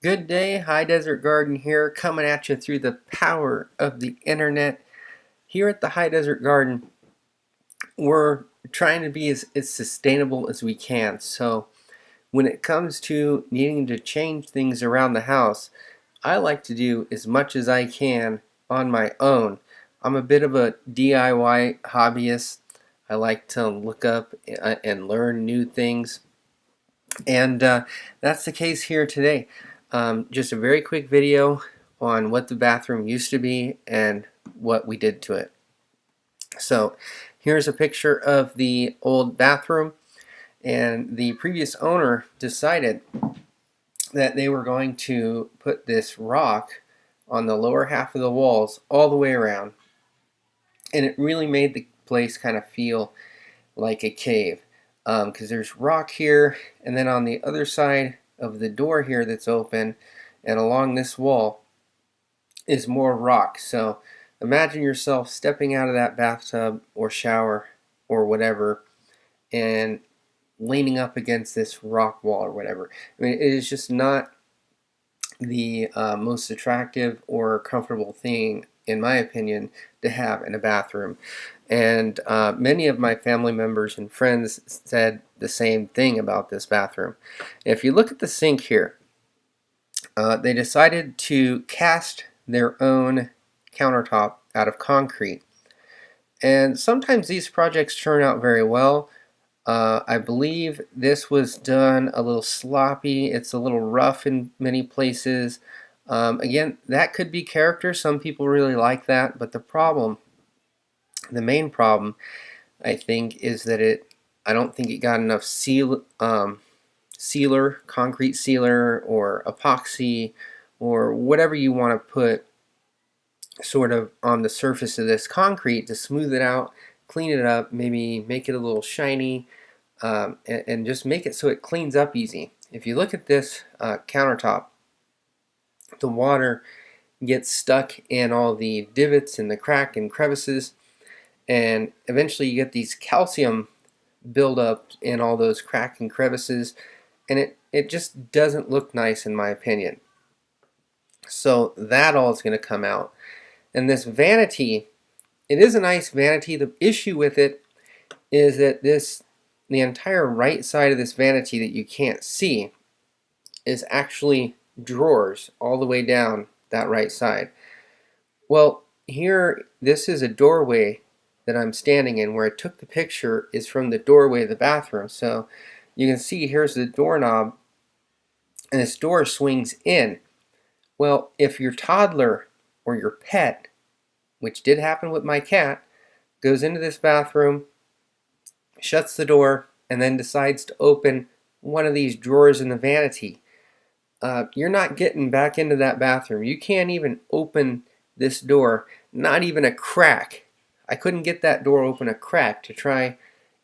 Good day, High Desert Garden here, coming at you through the power of the internet. Here at the High Desert Garden, we're trying to be as sustainable as we can. So when it comes to needing to change things around the house, I like to do as much as I can on my own. I'm a bit of a DIY hobbyist. I like to look up and learn new things. And that's the case here today. Just a very quick video on what the bathroom used to be and what we did to it. So here's a picture of the old bathroom, and the previous owner decided that they were going to put this rock on the lower half of the walls all the way around, and it really made the place kind of feel like a cave, because there's rock here, and then on the other side of the door here that's open and along this wall is more rock. So imagine yourself stepping out of that bathtub or shower or whatever and leaning up against this rock wall or whatever. I mean, it is just not the most attractive or comfortable thing, in my opinion, to have in a bathroom. And many of my family members and friends said the same thing about this bathroom. If you look at the sink here, they decided to cast their own countertop out of concrete. And sometimes these projects turn out very well. I believe this was done a little sloppy. It's a little rough in many places. Again, that could be character. Some people really like that. But the main problem, I think, is that I don't think it got enough sealer, concrete sealer, or epoxy, or whatever you want to put sort of on the surface of this concrete to smooth it out, clean it up, maybe make it a little shiny, and just make it so it cleans up easy. If you look at this countertop, the water gets stuck in all the divots and the crack and crevices, and eventually you get these calcium buildup in all those crack and crevices, and it just doesn't look nice, in my opinion. So that all is going to come out. And this vanity, it is a nice vanity. The issue with it is that the entire right side of this vanity that you can't see is actually drawers all the way down that right side. Well, here, this is a doorway that I'm standing in. Where I took the picture is from the doorway of the bathroom. So you can see here's the doorknob, and this door swings in. Well, if your toddler or your pet, which did happen with my cat, goes into this bathroom, shuts the door, and then decides to open one of these drawers in the vanity, you're not getting back into that bathroom. You can't even open this door, not even a crack. I couldn't get that door open a crack to try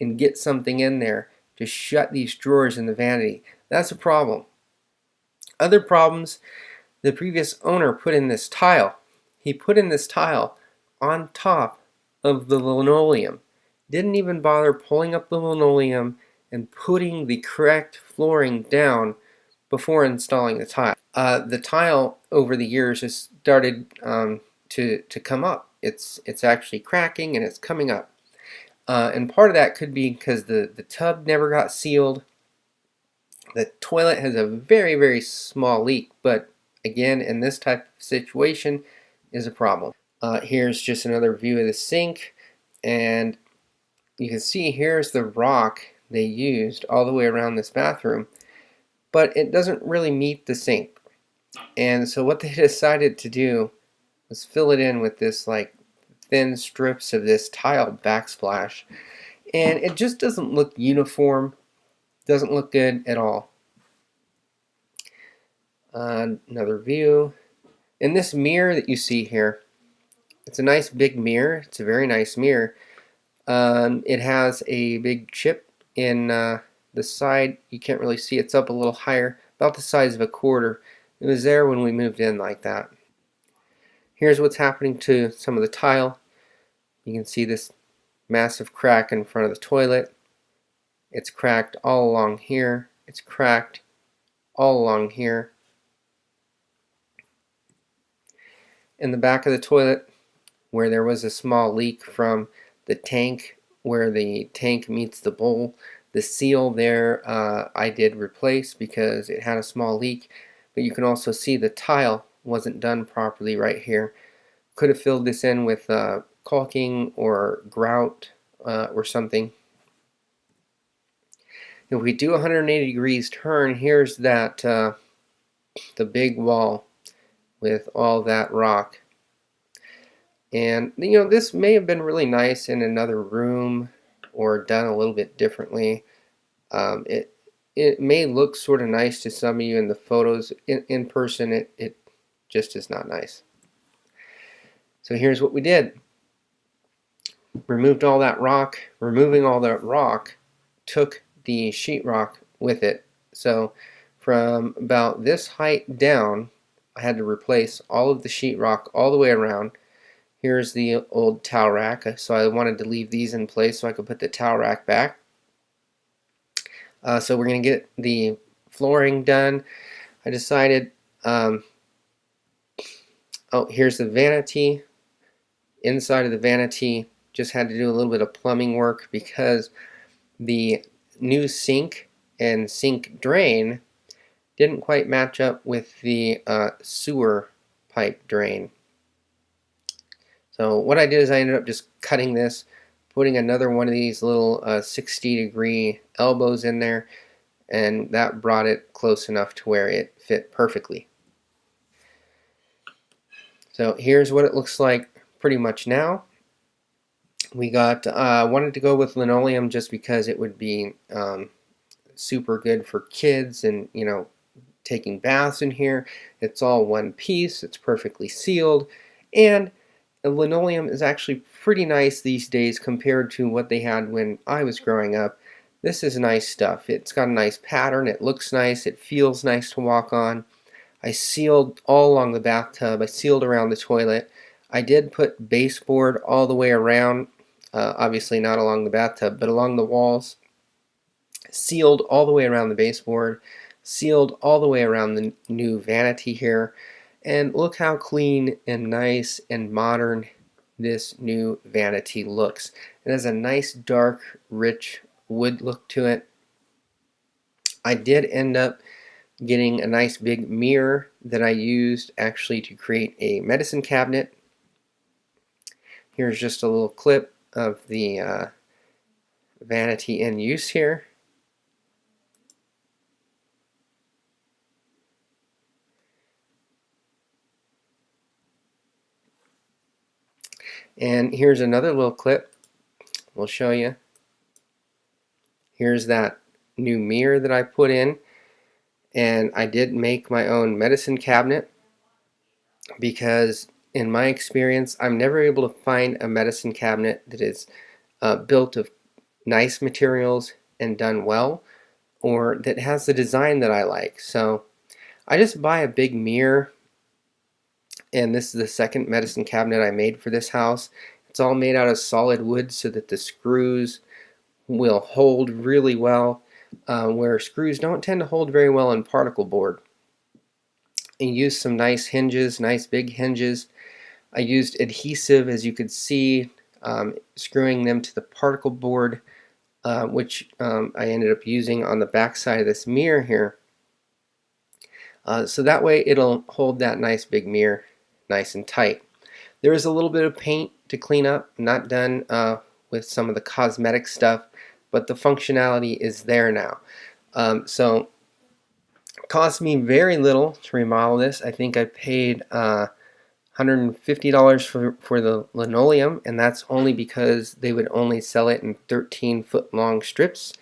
and get something in there to shut these drawers in the vanity. That's a problem. Other problems, the previous owner put in this tile. He put in this tile on top of the linoleum. Didn't even bother pulling up the linoleum and putting the correct flooring down before installing the tile. The tile over the years has started to come up. It's actually cracking and it's coming up. And part of that could be because the tub never got sealed. The toilet has a very, very small leak, but again, in this type of situation, is a problem. Here's just another view of the sink, and you can see here's the rock they used all the way around this bathroom, but it doesn't really meet the sink. And so what they decided to do was fill it in with this like thin strips of this tile backsplash, and it just doesn't look uniform, doesn't look good at all. Another view. In this mirror that you see here, it's a nice big mirror. It's a very nice mirror. It has a big chip in the side. You can't really see. It's up a little higher, about the size of a quarter. It was there when we moved in like that. Here's what's happening to some of the tile. You can see this massive crack in front of the toilet. It's cracked all along here. It's cracked all along here. in the back of the toilet where there was a small leak from the tank where the tank meets the bowl. The seal there I did replace because it had a small leak, but you can also see the tile wasn't done properly right here. Could have filled this in with caulking or grout or something. If we do 180 degrees turn, here's that the big wall with all that rock. And you know, this may have been really nice in another room or done a little bit differently. It may look sort of nice to some of you in the photos. In person, it just is not nice. So here's what we did. Removed all that rock. Removing all that rock took the sheetrock with it. So from about this height down, I had to replace all of the sheetrock all the way around. Here's the old towel rack, so I wanted to leave these in place so I could put the towel rack back. So we're going to get the flooring done. I decided, oh, here's the vanity. Inside of the vanity, just had to do a little bit of plumbing work because the new sink and sink drain didn't quite match up with the sewer pipe drain. So what I did is I ended up just cutting this, putting another one of these little 60-degree elbows in there, and that brought it close enough to where it fit perfectly. So here's what it looks like pretty much now. We got, wanted to go with linoleum just because it would be super good for kids and, you know, taking baths in here. It's all one piece, it's perfectly sealed, and the linoleum is actually pretty nice these days compared to what they had when I was growing up. This is nice stuff. It's got a nice pattern, it looks nice, it feels nice to walk on. I sealed all along the bathtub, I sealed around the toilet. I did put baseboard all the way around, obviously not along the bathtub, but along the walls. Sealed all the way around the baseboard, sealed all the way around the new vanity here. And look how clean and nice and modern this new vanity looks. It has a nice dark rich wood look to it. I did end up getting a nice big mirror that I used actually to create a medicine cabinet. Here's just a little clip of the vanity in use here. And here's another little clip we'll show you. Here's that new mirror that I put in, and I did make my own medicine cabinet because in my experience I'm never able to find a medicine cabinet that is built of nice materials and done well, or that has the design that I like. So I just buy a big mirror, and this is the second medicine cabinet I made for this house. It's all made out of solid wood so that the screws will hold really well, where screws don't tend to hold very well in particle board. And use some nice hinges, nice big hinges. I used adhesive, as you could see, screwing them to the particle board, which I ended up using on the back side of this mirror here. So that way it'll hold that nice big mirror nice and tight. There is a little bit of paint to clean up, not done with some of the cosmetic stuff, but the functionality is there now. So it cost me very little to remodel this. I think I paid $150 for the linoleum, and that's only because they would only sell it in 13-foot long strips.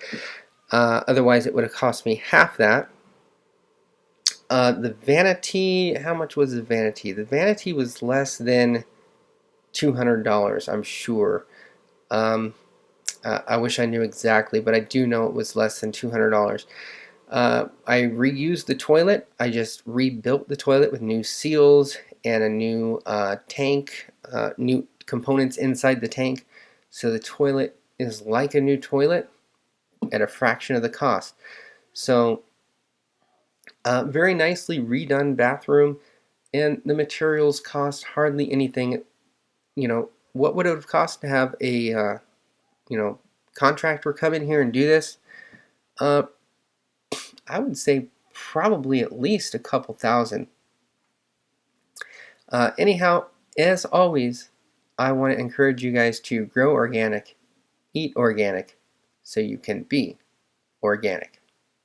Otherwise it would have cost me half that. The vanity, how much was the vanity? The vanity was less than $200, I'm sure. I wish I knew exactly, but I do know it was less than $200. I reused the toilet. I just rebuilt the toilet with new seals and a new tank, new components inside the tank. So the toilet is like a new toilet at a fraction of the cost. So very nicely redone bathroom. and the materials cost hardly anything. What would it have cost to have a contractor come in here and do this? Uh, I would say probably at least a couple thousand. Anyhow, as always, I want to encourage you guys to grow organic, eat organic, so you can be organic.